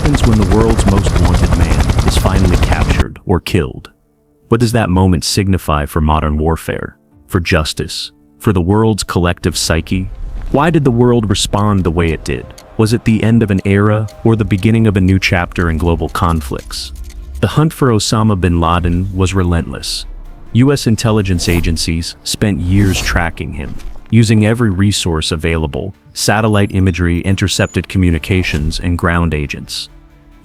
happens when the world's most wanted man is finally captured or killed? What does that moment signify for modern warfare, for justice, for the world's collective psyche? Why did the world respond the way it did? Was it the end of an era or the beginning of a new chapter in global conflicts? The hunt for Osama bin Laden was relentless. U.S. intelligence agencies spent years tracking him, using every resource available: satellite imagery, intercepted communications, and ground agents.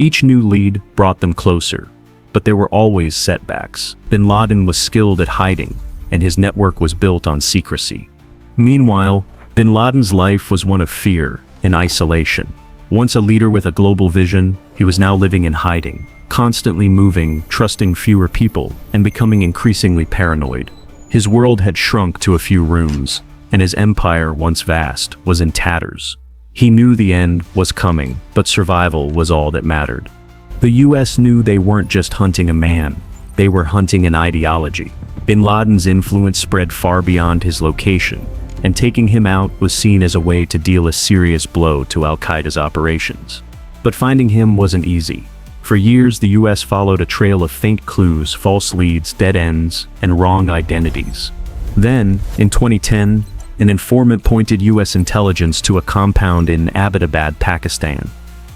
Each new lead brought them closer, but there were always setbacks. Bin Laden was skilled at hiding, and his network was built on secrecy. Meanwhile, bin Laden's life was one of fear and isolation. Once a leader with a global vision, he was now living in hiding, constantly moving, trusting fewer people, and becoming increasingly paranoid. His world had shrunk to a few rooms, and his empire, once vast, was in tatters. He knew the end was coming, but survival was all that mattered. The US knew they weren't just hunting a man, they were hunting an ideology. Bin Laden's influence spread far beyond his location, and taking him out was seen as a way to deal a serious blow to al-Qaeda's operations. But finding him wasn't easy. For years, the US followed a trail of faint clues, false leads, dead ends, and wrong identities. Then, in 2010, an informant pointed US intelligence to a compound in Abbottabad, Pakistan.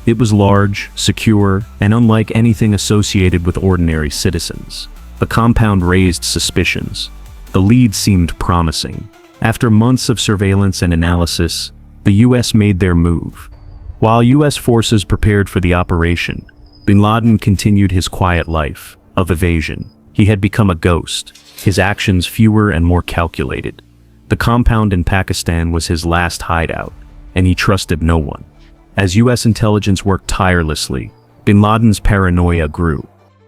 It was large, secure, and unlike anything associated with ordinary citizens. The compound raised suspicions. The lead seemed promising. After months of surveillance and analysis, the US made their move. While US forces prepared for the operation, bin Laden continued his quiet life of evasion. He had become a ghost, his actions fewer and more calculated. The compound in Pakistan was his last hideout, and he trusted no one. As US intelligence worked tirelessly, bin Laden's paranoia grew.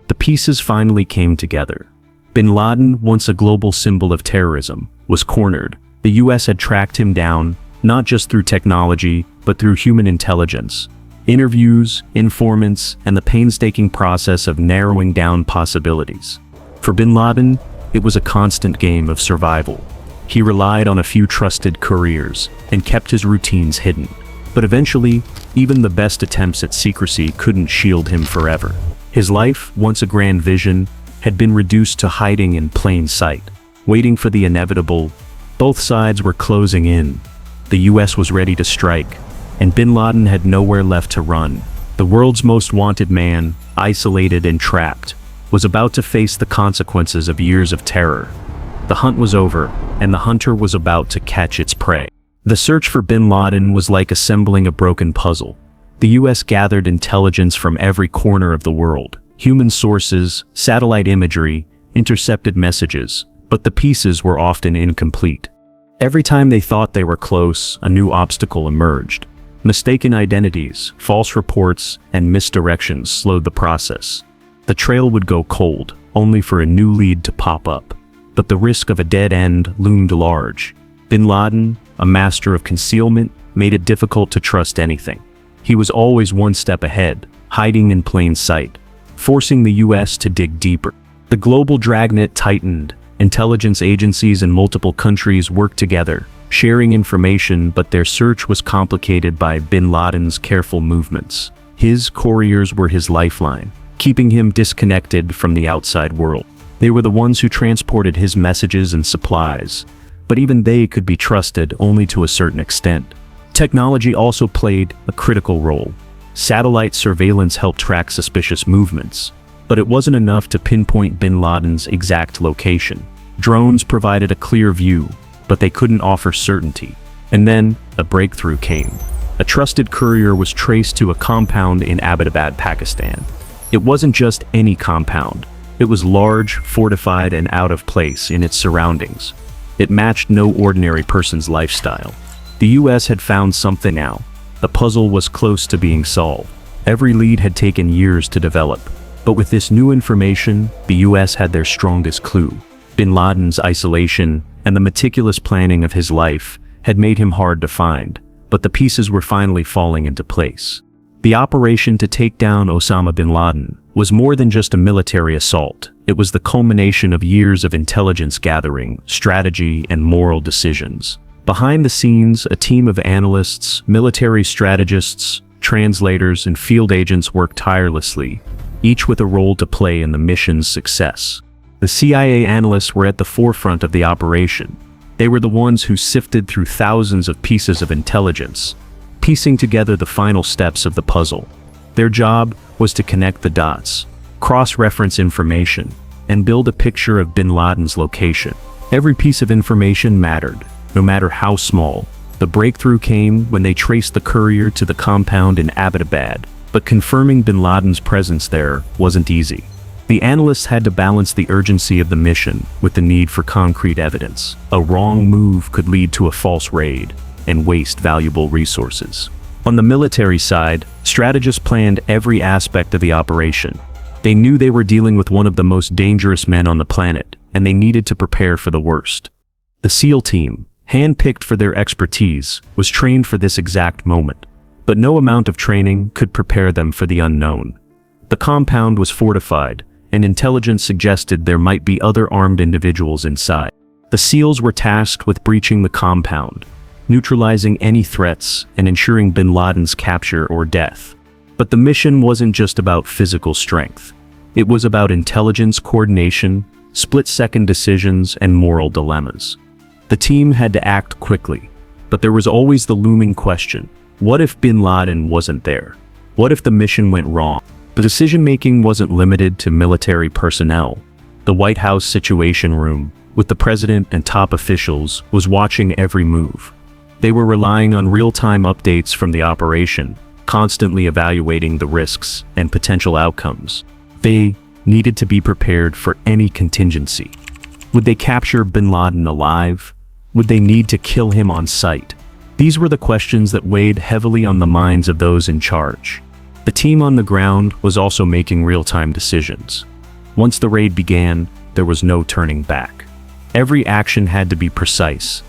The pieces finally came together. Bin Laden, once a global symbol of terrorism, was cornered. The US had tracked him down, not just through technology, but through human intelligence. Interviews, informants, and the painstaking process of narrowing down possibilities. For bin Laden, it was a constant game of survival. He relied on a few trusted couriers and kept his routines hidden. But eventually, even the best attempts at secrecy couldn't shield him forever. His life, once a grand vision, had been reduced to hiding in plain sight, waiting for the inevitable. Both sides were closing in. The US was ready to strike, and bin Laden had nowhere left to run. The world's most wanted man, isolated and trapped, was about to face the consequences of years of terror. The hunt was over, and the hunter was about to catch its prey. The search for bin Laden was like assembling a broken puzzle. The US gathered intelligence from every corner of the world: human sources, satellite imagery, intercepted messages, but the pieces were often incomplete. Every time they thought they were close, a new obstacle emerged. Mistaken identities, false reports, and misdirections slowed the process. The trail would go cold, only for a new lead to pop up. But the risk of a dead end loomed large. Bin Laden, a master of concealment, made it difficult to trust anything. He was always one step ahead, hiding in plain sight, forcing the US to dig deeper. The global dragnet tightened. Intelligence agencies in multiple countries worked together, sharing information, but their search was complicated by bin Laden's careful movements. His couriers were his lifeline, keeping him disconnected from the outside world. They were the ones who transported his messages and supplies, but even they could be trusted only to a certain extent. Technology also played a critical role. Satellite surveillance helped track suspicious movements, but it wasn't enough to pinpoint bin Laden's exact location. Drones provided a clear view, but they couldn't offer certainty. And then, a breakthrough came. A trusted courier was traced to a compound in Abbottabad, Pakistan. It wasn't just any compound. It was large, fortified, and out of place in its surroundings. It matched no ordinary person's lifestyle. The US had found something now. The puzzle was close to being solved. Every lead had taken years to develop. But with this new information, the US had their strongest clue. Bin Laden's isolation and the meticulous planning of his life had made him hard to find, but the pieces were finally falling into place. The operation to take down Osama bin Laden was more than just a military assault. It was the culmination of years of intelligence gathering, strategy, and moral decisions. Behind the scenes, a team of analysts, military strategists, translators, and field agents worked tirelessly, each with a role to play in the mission's success. The CIA analysts were at the forefront of the operation. They were the ones who sifted through thousands of pieces of intelligence, piecing together the final steps of the puzzle. Their job was to connect the dots, cross-reference information, and build a picture of bin Laden's location. Every piece of information mattered, no matter how small. The breakthrough came when they traced the Courier to the compound in Abbottabad, but confirming bin Laden's presence there wasn't easy. The analysts had to balance the urgency of the mission with the need for concrete evidence. A wrong move could lead to a false raid and waste valuable resources. On the military side, strategists planned every aspect of the operation. They knew they were dealing with one of the most dangerous men on the planet, and they needed to prepare for the worst. The SEAL team, handpicked for their expertise, was trained for this exact moment. But no amount of training could prepare them for the unknown. The compound was fortified, and intelligence suggested there might be other armed individuals inside. The SEALs were tasked with breaching the compound, neutralizing any threats, and ensuring bin Laden's capture or death. But the mission wasn't just about physical strength. It was about intelligence coordination, split-second decisions, and moral dilemmas. The team had to act quickly, but there was always the looming question: what if bin Laden wasn't there? What if the mission went wrong? The decision-making wasn't limited to military personnel. The White House Situation Room, with the president and top officials, was watching every move. They were relying on real-time updates from the operation, constantly evaluating the risks and potential outcomes. They needed to be prepared for any contingency. Would they capture bin Laden alive? Would they need to kill him on sight? These were the questions that weighed heavily on the minds of those in charge. The team on the ground was also making real-time decisions. Once the raid began, there was no turning back. Every action had to be precise.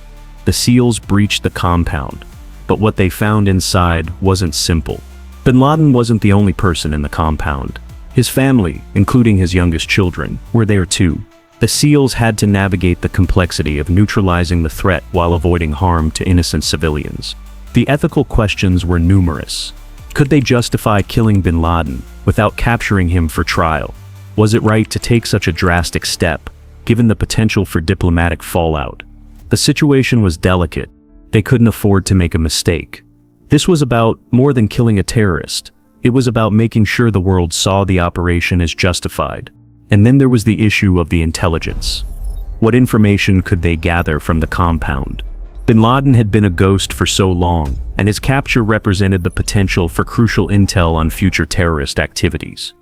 The SEALs breached the compound, but what they found inside wasn't simple. Bin Laden wasn't the only person in the compound. His family, including his youngest children, were there too. The SEALs had to navigate the complexity of neutralizing the threat while avoiding harm to innocent civilians. The ethical questions were numerous. Could they justify killing bin Laden without capturing him for trial? Was it right to take such a drastic step, given the potential for diplomatic fallout? The situation was delicate. They couldn't afford to make a mistake. This was about more than killing a terrorist. It was about making sure the world saw the operation as justified. And then there was the issue of the intelligence. What information could they gather from the compound? Bin Laden had been a ghost for so long, and his capture represented the potential for crucial intel on future terrorist activities.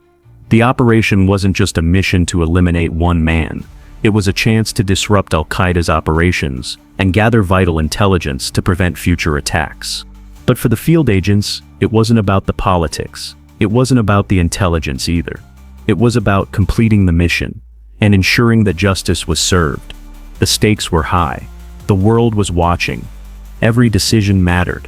The operation wasn't just a mission to eliminate one man. It was a chance to disrupt al-Qaeda's operations and gather vital intelligence to prevent future attacks. But for the field agents, it wasn't about the politics. It wasn't about the intelligence either. It was about completing the mission and ensuring that justice was served. The stakes were high. The world was watching. Every decision mattered,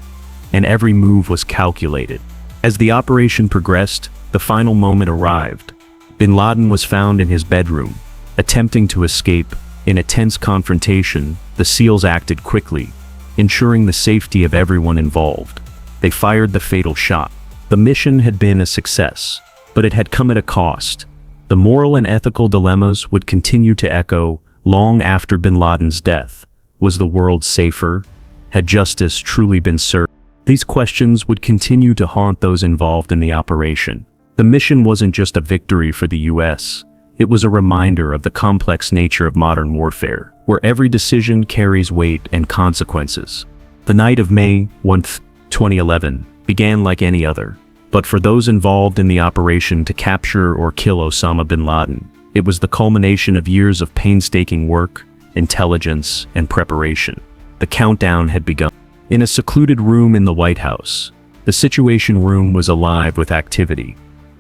and every move was calculated. As the operation progressed, the final moment arrived. Bin Laden was found in his bedroom, attempting to escape. In a tense confrontation, the SEALs acted quickly, ensuring the safety of everyone involved. They fired the fatal shot. The mission had been a success, but it had come at a cost. The moral and ethical dilemmas would continue to echo long after bin Laden's death. Was the world safer? Had justice truly been served? These questions would continue to haunt those involved in the operation. The mission wasn't just a victory for the US. It was a reminder of the complex nature of modern warfare, where every decision carries weight and consequences. The night of May 1st, 2011, began like any other. But for those involved in the operation to capture or kill Osama bin Laden, it was the culmination of years of painstaking work, intelligence, and preparation. The countdown had begun. In a secluded room in the White House, the Situation Room was alive with activity.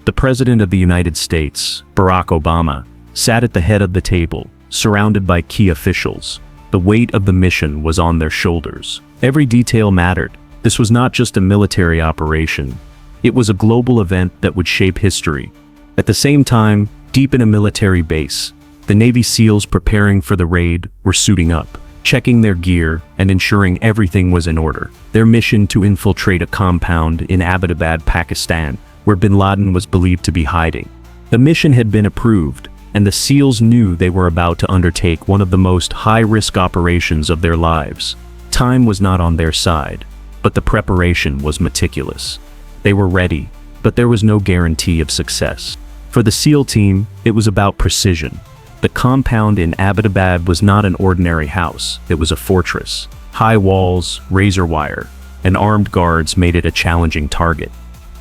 The President of the United States, Barack Obama, sat at the head of the table, surrounded by key officials. The weight of the mission was on their shoulders. Every detail mattered. This was not just a military operation. It was a global event that would shape history. At the same time, deep in a military base, the Navy SEALs preparing for the raid were suiting up. checking their gear and ensuring everything was in order. Their mission to infiltrate a compound in Abbottabad, Pakistan, where bin Laden was believed to be hiding. The mission had been approved, and the SEALs knew they were about to undertake one of the most high-risk operations of their lives. Time was not on their side, but the preparation was meticulous. They were ready, but there was no guarantee of success. For the SEAL team, it was about precision. The compound in Abbottabad was not an ordinary house, it was a fortress. High walls, razor wire, and armed guards made it a challenging target.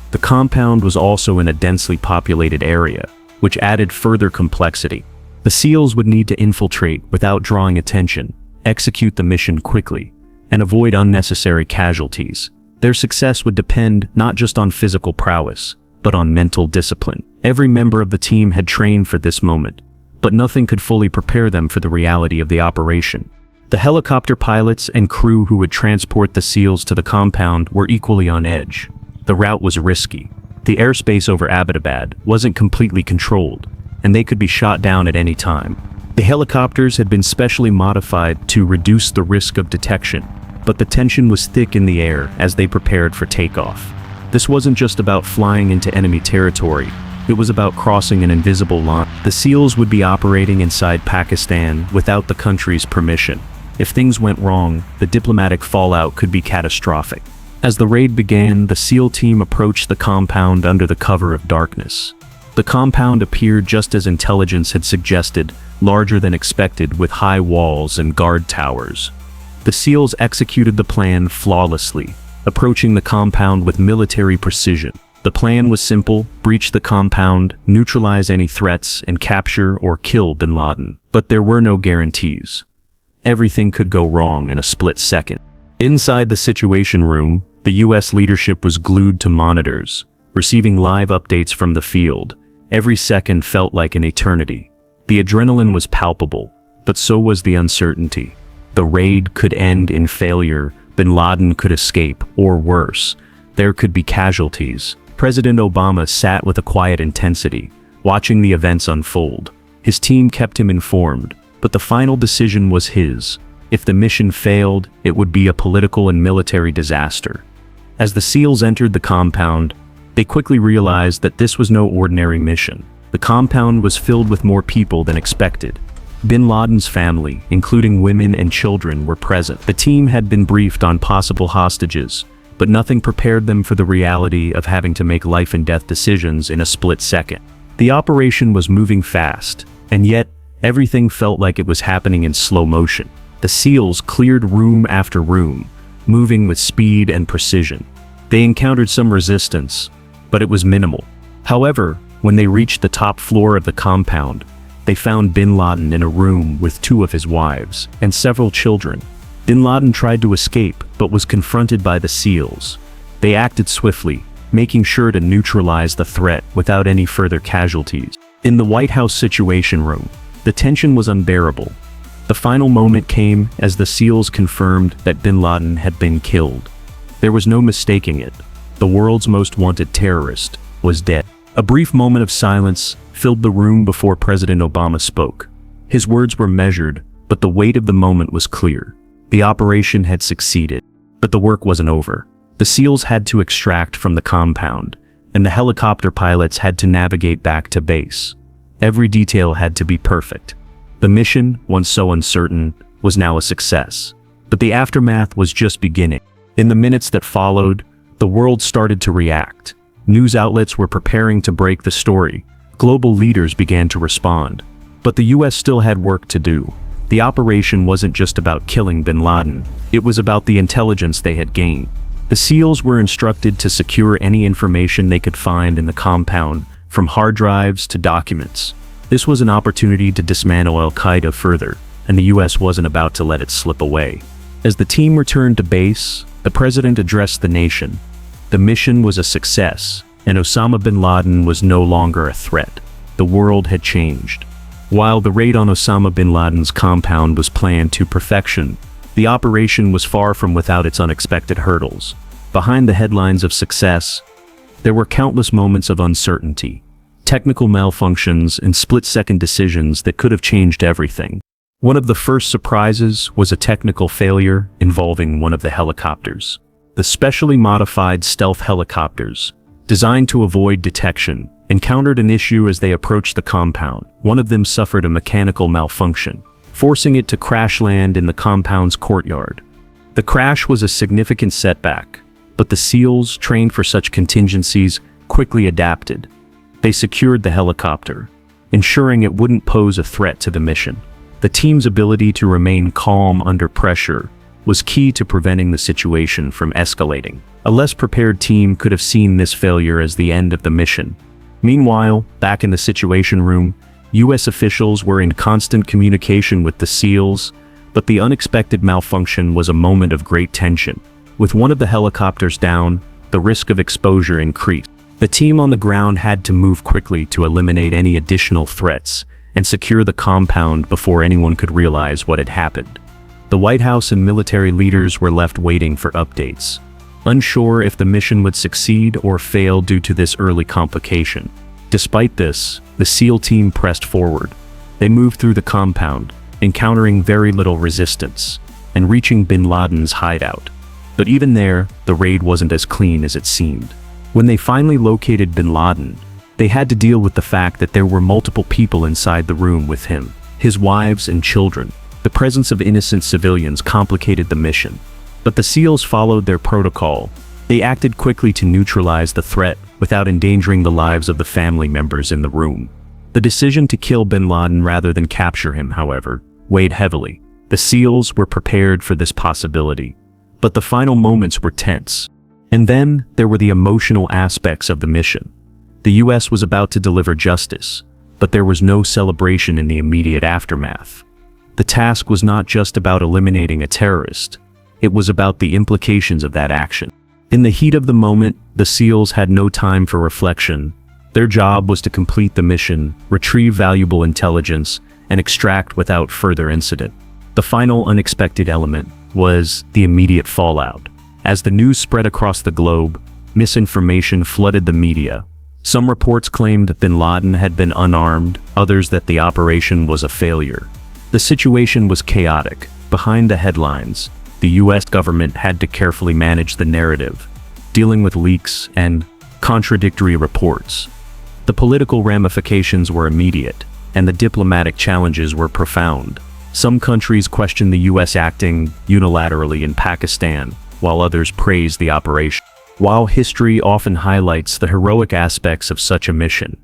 The compound was also in a densely populated area, which added further complexity. The SEALs would need to infiltrate without drawing attention, execute the mission quickly, and avoid unnecessary casualties. Their success would depend not just on physical prowess, but on mental discipline. Every member of the team had trained for this moment, but nothing could fully prepare them for the reality of the operation. The helicopter pilots and crew who would transport the SEALs to the compound were equally on edge. The route was risky. The airspace over Abbottabad wasn't completely controlled, and they could be shot down at any time. The helicopters had been specially modified to reduce the risk of detection, but the tension was thick in the air as they prepared for takeoff. This wasn't just about flying into enemy territory, it was about crossing an invisible line. The SEALs would be operating inside Pakistan without the country's permission. If things went wrong, the diplomatic fallout could be catastrophic. As the raid began, the SEAL team approached the compound under the cover of darkness. The compound appeared just as intelligence had suggested, larger than expected with high walls and guard towers. The SEALs executed the plan flawlessly, approaching the compound with military precision. The plan was simple: breach the compound, neutralize any threats, and capture or kill bin Laden. But there were no guarantees. Everything could go wrong in a split second. Inside the Situation Room, the US leadership was glued to monitors, receiving live updates from the field. Every second felt like an eternity. The adrenaline was palpable, but so was the uncertainty. The raid could end in failure, bin Laden could escape, or worse, there could be casualties. President Obama sat with a quiet intensity, watching the events unfold. His team kept him informed, but the final decision was his. If the mission failed, it would be a political and military disaster. As the SEALs entered the compound, they quickly realized that this was no ordinary mission. The compound was filled with more people than expected. Bin Laden's family, including women and children, were present. The team had been briefed on possible hostages, but nothing prepared them for the reality of having to make life and death decisions in a split second. The operation was moving fast, and yet everything felt like it was happening in slow motion. The SEALs cleared room after room, moving with speed and precision. They encountered some resistance, but it was minimal. However, when they reached the top floor of the compound, they found bin Laden in a room with two of his wives and several children. Bin Laden tried to escape, but was confronted by the SEALs. They acted swiftly, making sure to neutralize the threat without any further casualties. In the White House Situation Room, the tension was unbearable. The final moment came as the SEALs confirmed that bin Laden had been killed. There was no mistaking it. The world's most wanted terrorist was dead. A brief moment of silence filled the room before President Obama spoke. His words were measured, but the weight of the moment was clear. The operation had succeeded, but the work wasn't over. The SEALs had to extract from the compound, and the helicopter pilots had to navigate back to base. Every detail had to be perfect. The mission, once so uncertain, was now a success. But the aftermath was just beginning. In the minutes that followed, the world started to react. News outlets were preparing to break the story. Global leaders began to respond. But the US still had work to do. The operation wasn't just about killing bin Laden. It was about the intelligence they had gained. The SEALs were instructed to secure any information they could find in the compound, from hard drives to documents. This was an opportunity to dismantle al-qaeda further, and the US wasn't about to let it slip away. As the team returned to base, the president addressed the nation. The mission was a success, and Osama bin Laden was no longer a threat. The world had changed. While the raid on Osama bin Laden's compound was planned to perfection, the operation was far from without its unexpected hurdles. Behind the headlines of success, there were countless moments of uncertainty, technical malfunctions, and split-second decisions that could have changed everything. One of the first surprises was a technical failure involving one of the helicopters. The specially modified stealth helicopters, designed to avoid detection, encountered an issue as they approached the compound. One of them suffered a mechanical malfunction, forcing it to crash land in the compound's courtyard. The crash was a significant setback, but the SEALs, trained for such contingencies, quickly adapted. They secured the helicopter, ensuring it wouldn't pose a threat to the mission. The team's ability to remain calm under pressure was key to preventing the situation from escalating. A less prepared team could have seen this failure as the end of the mission. Meanwhile, back in the Situation Room, U.S. officials were in constant communication with the SEALs, but the unexpected malfunction was a moment of great tension. With one of the helicopters down, the risk of exposure increased. The team on the ground had to move quickly to eliminate any additional threats and secure the compound before anyone could realize what had happened. The White House and military leaders were left waiting for updates, unsure if the mission would succeed or fail due to this early complication. Despite this, the SEAL team pressed forward. They moved through the compound, encountering very little resistance, and reaching bin Laden's hideout. But even there, the raid wasn't as clean as it seemed. When they finally located bin Laden, they had to deal with the fact that there were multiple people inside the room with him, his wives and children. The presence of innocent civilians complicated the mission, but the SEALs followed their protocol. They acted quickly to neutralize the threat without endangering the lives of the family members in the room. The decision to kill bin Laden rather than capture him, however, weighed heavily. The SEALs were prepared for this possibility, but the final moments were tense. And then there were the emotional aspects of the mission. The U.S. was about to deliver justice, but there was no celebration in the immediate aftermath. The task was not just about eliminating a terrorist, it was about the implications of that action. In the heat of the moment, the SEALs had no time for reflection. Their job was to complete the mission, retrieve valuable intelligence, and extract without further incident. The final unexpected element was the immediate fallout. As the news spread across the globe, misinformation flooded the media. Some reports claimed bin Laden had been unarmed, others that the operation was a failure. The situation was chaotic. Behind the headlines, the U.S. government had to carefully manage the narrative, dealing with leaks and contradictory reports. The political ramifications were immediate, and the diplomatic challenges were profound. Some countries questioned the U.S. acting unilaterally in Pakistan, while others praised the operation. While history often highlights the heroic aspects of such a mission,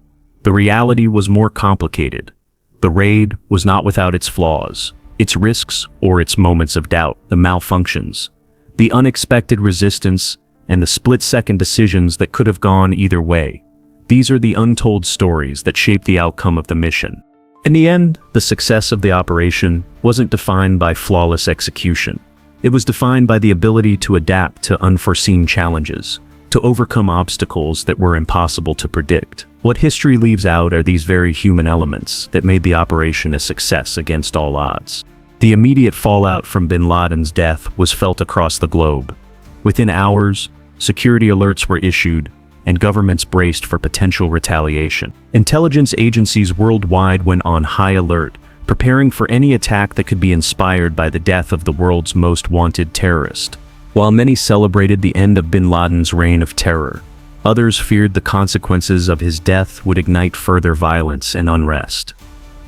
the reality was more complicated. The raid was not without its flaws, its risks, or its moments of doubt. The malfunctions, the unexpected resistance, and the split-second decisions that could have gone either way. These are the untold stories that shaped the outcome of the mission. In the end, the success of the operation wasn't defined by flawless execution. It was defined by the ability to adapt to unforeseen challenges, to overcome obstacles that were impossible to predict. What history leaves out are these very human elements that made the operation a success against all odds. The immediate fallout from bin Laden's death was felt across the globe. Within hours, security alerts were issued, and governments braced for potential retaliation. Intelligence agencies worldwide went on high alert, preparing for any attack that could be inspired by the death of the world's most wanted terrorist. While many celebrated the end of bin Laden's reign of terror, others feared the consequences of his death would ignite further violence and unrest.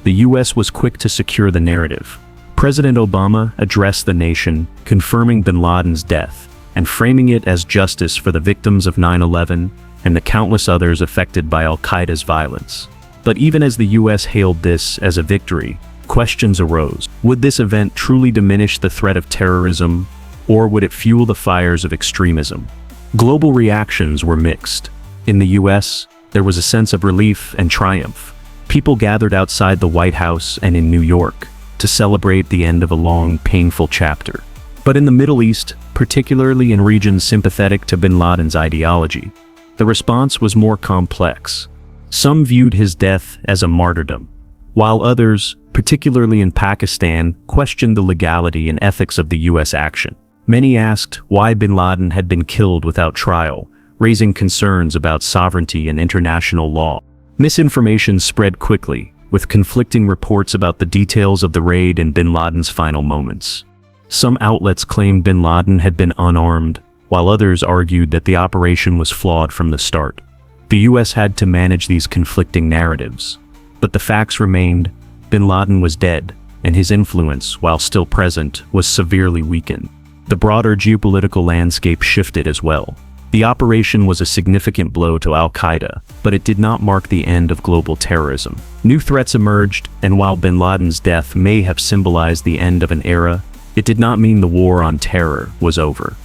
The U.S. was quick to secure the narrative. President Obama addressed the nation, confirming bin Laden's death and framing it as justice for the victims of 9/11 and the countless others affected by al-Qaeda's violence. But even as the U.S. hailed this as a victory, questions arose. Would this event truly diminish the threat of terrorism, or would it fuel the fires of extremism? Global reactions were mixed. In the U.S., there was a sense of relief and triumph. People gathered outside the White House and in New York to celebrate the end of a long, painful chapter. But in the Middle East, particularly in regions sympathetic to bin Laden's ideology, the response was more complex. Some viewed his death as a martyrdom, while others, particularly in Pakistan, questioned the legality and ethics of the U.S. action. Many asked why bin Laden had been killed without trial, raising concerns about sovereignty and international law. Misinformation spread quickly, with conflicting reports about the details of the raid and bin Laden's final moments. Some outlets claimed bin Laden had been unarmed, while others argued that the operation was flawed from the start. The US had to manage these conflicting narratives. But the facts remained: bin Laden was dead, and his influence, while still present, was severely weakened. The broader geopolitical landscape shifted as well. The operation was a significant blow to al-qaeda, but it did not mark the end of global terrorism. New threats emerged, and while bin Laden's death may have symbolized the end of an era, it did not mean the war on terror was over.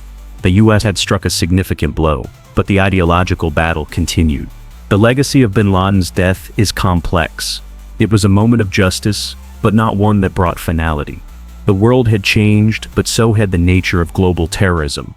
The US had struck a significant blow, but the ideological battle continued. The legacy of bin Laden's death is complex. It was a moment of justice, but not one that brought finality. The world had changed, but so had the nature of global terrorism.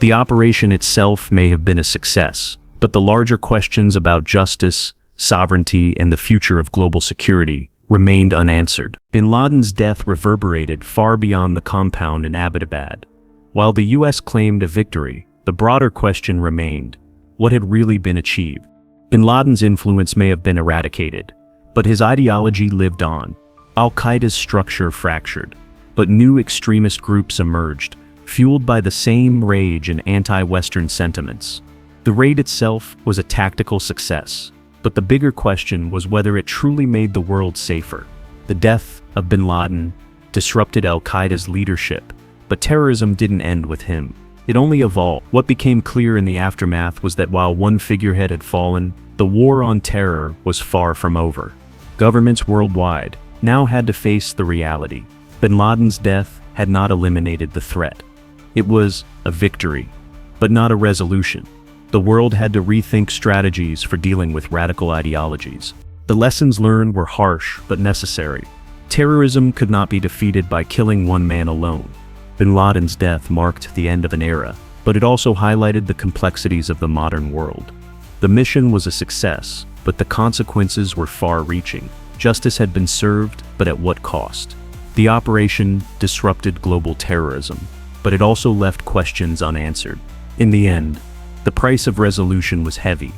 The operation itself may have been a success, but the larger questions about justice, sovereignty, and the future of global security remained unanswered. Bin Laden's death reverberated far beyond the compound in Abbottabad. While the US claimed a victory, the broader question remained: what had really been achieved? Bin Laden's influence may have been eradicated, but his ideology lived on. Al-Qaeda's structure fractured, but new extremist groups emerged, fueled by the same rage and anti-Western sentiments. The raid itself was a tactical success, but the bigger question was whether it truly made the world safer. The death of bin Laden disrupted al-Qaeda's leadership, but terrorism didn't end with him. It only evolved. What became clear in the aftermath was that while one figurehead had fallen, the war on terror was far from over. Governments worldwide now had to face the reality. Bin Laden's death had not eliminated the threat. It was a victory, but not a resolution. The world had to rethink strategies for dealing with radical ideologies. The lessons learned were harsh but necessary. Terrorism could not be defeated by killing one man alone. Bin Laden's death marked the end of an era, but it also highlighted the complexities of the modern world. The mission was a success, but the consequences were far-reaching. Justice had been served, but at what cost? The operation disrupted global terrorism, but it also left questions unanswered. In the end, the price of resolution was heavy.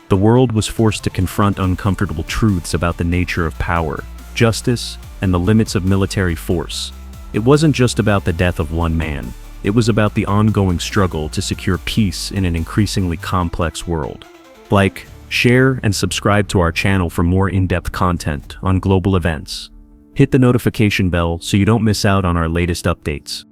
The world was forced to confront uncomfortable truths about the nature of power, justice, and the limits of military force. It wasn't just about the death of one man. It was about the ongoing struggle to secure peace in an increasingly complex world. Like, share, and subscribe to our channel for more in-depth content on global events. Hit the notification bell so you don't miss out on our latest updates.